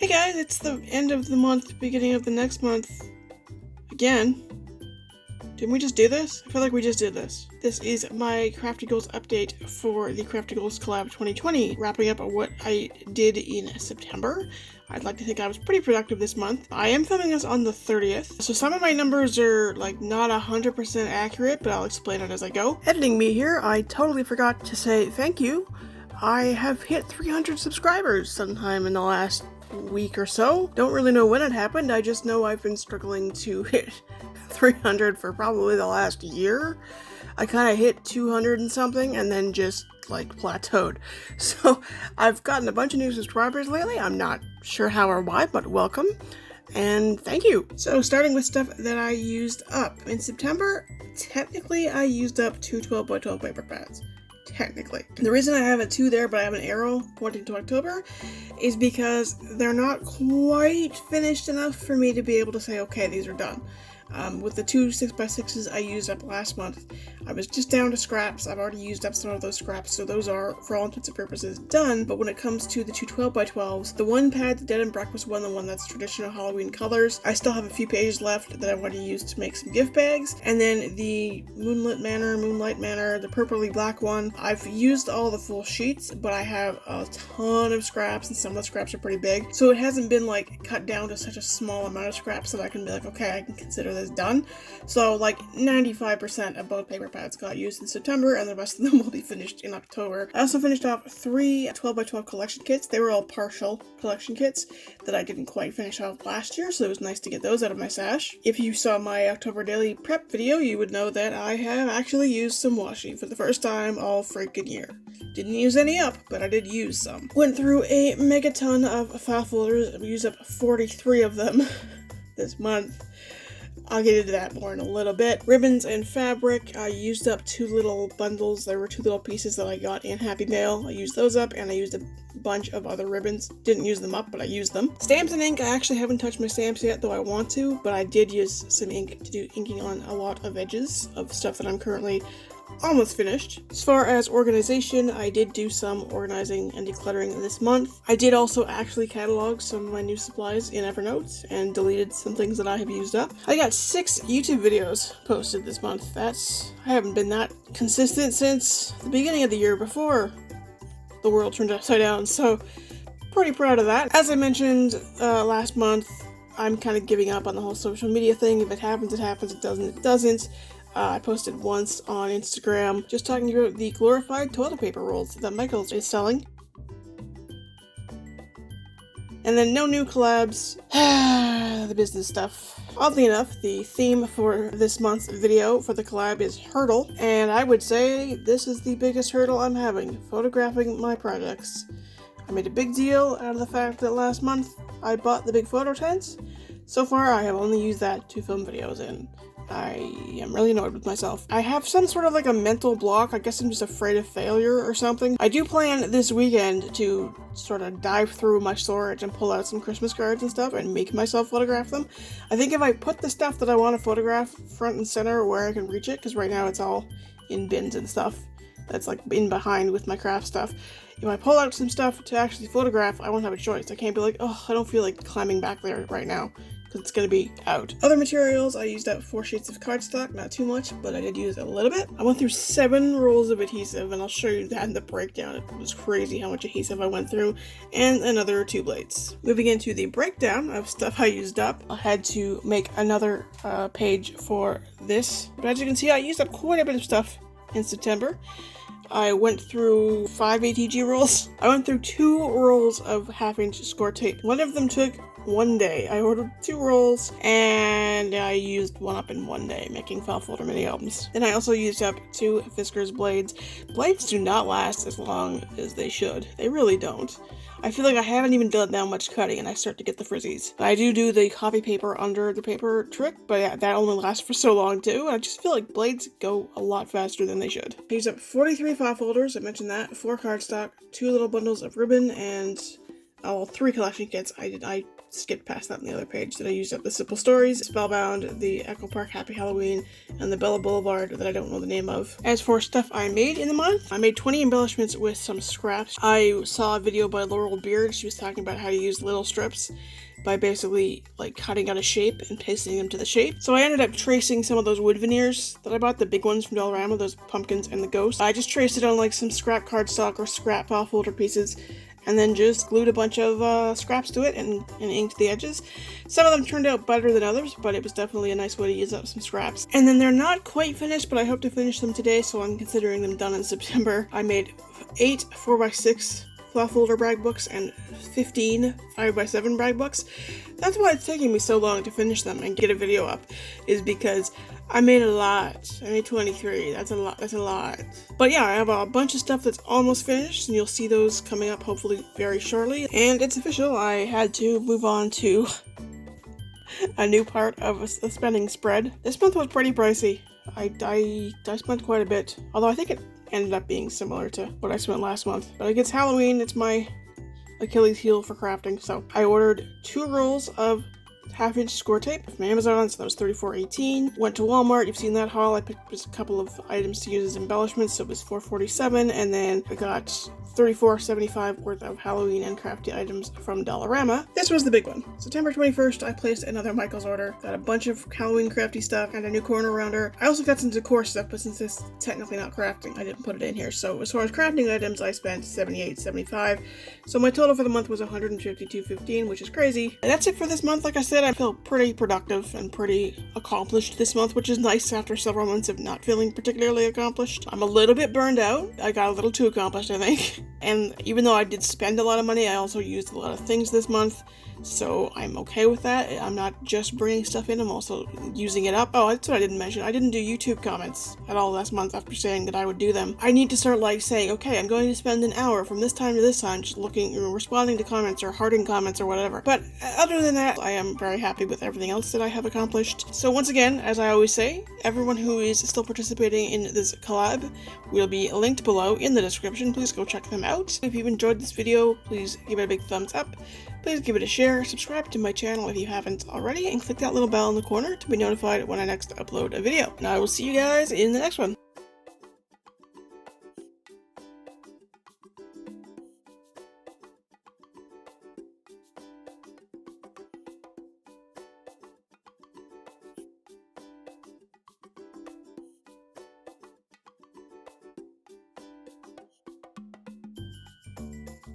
guys, it's the end of the month, beginning of the next month. Again. Didn't we just do this? I feel like we just did this. This is my Crafty Goals update for the Crafty Goals Collab 2020, wrapping up what I did in September. I'd like to think I was pretty productive this month. I am filming this on the 30th, so some of my numbers are like not 100% accurate, but I'll explain it as I go. Editing me here, I totally forgot to say thank you. I have hit 300 subscribers sometime in the last week or so. Don't really know when it happened, I just know I've been struggling to hit 300 for probably the last year. I kind of hit 200 and something and then just like plateaued. So I've gotten a bunch of new subscribers lately. I'm not sure how or why, but welcome and thank you. So starting with stuff that I used up. In September, technically I used up 2 12x12 paper pads. Technically. The reason I have a 2 there but I have an arrow pointing to October is because they're not quite finished enough for me to be able to say, okay, these are done. With the 2 6x6s I used up last month, I was just down to scraps. I've already used up some of those scraps, so those are, for all intents and purposes, done. But when it comes to the 2 12x12s, the one pad, the Dead and Breakfast one, the one that's traditional Halloween colors, I still have a few pages left that I want to use to make some gift bags. And then the Moonlight Manor, the purpley black one, I've used all the full sheets, but I have a ton of scraps, and some of the scraps are pretty big. So it hasn't been like cut down to such a small amount of scraps that I can be like, okay, I can consider this done. So like 95% of both paper pads got used in September, and the rest of them will be finished in October. I also finished off 3 12x12 collection kits. They were all partial collection kits that I didn't quite finish off last year, so it was nice to get those out of my stash. If you saw my October daily prep video, you would know that I have actually used some washi for the first time all freaking year. Didn't use any up, but I did use some. Went through a megaton of file folders. I used up 43 of them this month. I'll get into that more in a little bit. Ribbons and fabric, I used up 2 little bundles. There were 2 little pieces that I got in Happy Mail. I used those up, and I used a bunch of other ribbons. Didn't use them up, but I used them. Stamps and ink, I actually haven't touched my stamps yet, though I want to, but I did use some ink to do inking on a lot of edges of stuff that I'm currently almost finished. As far as organization, I did do some organizing and decluttering this month. I did also actually catalog some of my new supplies in Evernote and deleted some things that I have used up. I got 6 YouTube videos posted this month. I haven't been that consistent since the beginning of the year before the world turned upside down, so pretty proud of that. As I mentioned last month, I'm kind of giving up on the whole social media thing. If it happens, it happens. It doesn't, it doesn't. I posted once on Instagram just talking about the glorified toilet paper rolls that MacLeod is selling. And then no new collabs. The business stuff. Oddly enough, the theme for this month's video for the collab is hurdle, and I would say this is the biggest hurdle I'm having, photographing my projects. I made a big deal out of the fact that last month I bought the big photo tent. So far I have only used that to film videos in. I am really annoyed with myself. I have some sort of like a mental block. I guess I'm just afraid of failure or something. I do plan this weekend to sort of dive through my storage and pull out some Christmas cards and stuff and make myself photograph them. I think if I put the stuff that I want to photograph front and center where I can reach it, because right now it's all in bins and stuff that's like in behind with my craft stuff. If I pull out some stuff to actually photograph, I won't have a choice. I can't be like, oh, I don't feel like climbing back there right now, because it's going to be out. Other materials, I used up 4 sheets of cardstock, not too much, but I did use a little bit. I went through 7 rolls of adhesive, and I'll show you that in the breakdown. It was crazy how much adhesive I went through, and another 2 blades. Moving into the breakdown of stuff I used up, I had to make another page for this. But as you can see, I used up quite a bit of stuff in September. I went through 5 ATG rolls. I went through 2 rolls of 1/2-inch score tape. One of them took 1 day. I ordered 2 rolls and I used one up in 1 day making file folder mini albums. Then I also used up 2 Fiskars blades. Blades do not last as long as they should. They really don't. I feel like I haven't even done that much cutting and I start to get the frizzies. I do the copy paper under the paper trick, but yeah, that only lasts for so long too. And I just feel like blades go a lot faster than they should. I used up 43 file folders, I mentioned that, 4 cardstock, 2 little bundles of ribbon, and all 3 collection kits. I skipped past that on the other page that I used up the Simple Stories, Spellbound, the Echo Park Happy Halloween, and the Bella Boulevard that I don't know the name of. As for stuff I made in the month, I made 20 embellishments with some scraps. I saw a video by Laurel Beard. She was talking about how to use little strips by basically like cutting out a shape and pasting them to the shape. So I ended up tracing some of those wood veneers that I bought, the big ones from Dollarama, those pumpkins and the ghost. I just traced it on like some scrap cardstock or scrap file folder pieces, and then just glued a bunch of scraps to it and inked the edges. Some of them turned out better than others, but it was definitely a nice way to use up some scraps. And then they're not quite finished, but I hope to finish them today, so I'm considering them done in September. I made 8 4x6 file folder brag books and 15 5x7 brag books. That's why it's taking me so long to finish them and get a video up, is because I made a lot. I made 23. That's a lot. But yeah, I have a bunch of stuff that's almost finished, and you'll see those coming up hopefully very shortly. And it's official, I had to move on to a new part of a spending spread. This month was pretty pricey. I spent quite a bit, although I think it ended up being similar to what I spent last month. But it's Halloween, it's my Achilles heel for crafting, so I ordered 2 rolls of 1/2-inch score tape from Amazon, so that was $34.18. Went to Walmart, you've seen that haul. I picked just a couple of items to use as embellishments, so it was $4.47, and then I got $34.75 worth of Halloween and crafty items from Dollarama. This was the big one. September 21st, I placed another Michael's order. Got a bunch of Halloween crafty stuff and a new corner rounder. I also got some decor stuff, but since this is technically not crafting, I didn't put it in here. So as far as crafting items, I spent $78.75. So my total for the month was $152.15, which is crazy. And that's it for this month. Like I said, I feel pretty productive and pretty accomplished this month, which is nice after several months of not feeling particularly accomplished. I'm a little bit burned out. I got a little too accomplished, I think. And even though I did spend a lot of money, I also used a lot of things this month, so I'm okay with that. I'm not just bringing stuff in, I'm also using it up. Oh, that's what I didn't mention. I didn't do YouTube comments at all last month after saying that I would do them. I need to start like saying, okay, I'm going to spend an hour from this time to this time just looking, responding to comments or hearting comments or whatever. But other than that, I am very happy with everything else that I have accomplished. So once again, as I always say, everyone who is still participating in this collab will be linked below in the description. Please go check them out. If you've enjoyed this video, please give it a big thumbs up. Please give it a share, subscribe to my channel if you haven't already, and click that little bell in the corner to be notified when I next upload a video. And I will see you guys in the next one.